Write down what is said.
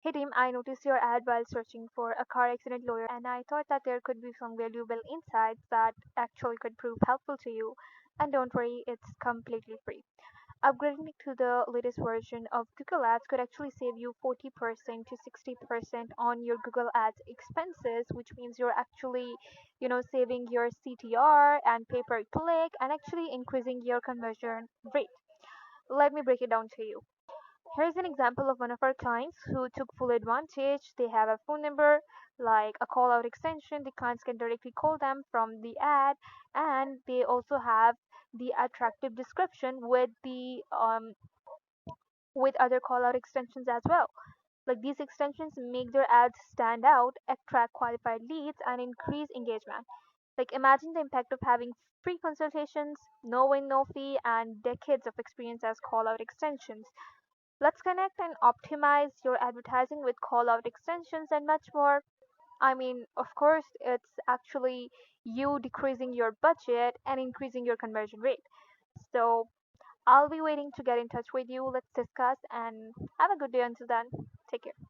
Hey team, I noticed your ad while searching for a car accident lawyer, and I thought that there could be some valuable insights that actually could prove helpful to you. And don't worry, it's completely free. Upgrading to the latest version of Google Ads could actually save you 40% to 60% on your Google Ads expenses, which means you're actually, saving your CTR and pay per click and actually increasing your conversion rate. Let me break it down to you. Here's an example of one of our clients who took full advantage. They have a phone number, like a call out extension. The clients can directly call them from the ad, and they also have the attractive description with other call out extensions as well. Like these extensions make their ads stand out, attract qualified leads, and increase engagement. Like imagine the impact of having free consultations, no win, no fee, and decades of experience as call out extensions. Let's connect and optimize your advertising with call out extensions and much more. I mean, of course, it's actually you decreasing your budget and increasing your conversion rate. So I'll be waiting to get in touch with you. Let's discuss and have a good day until then. Take care.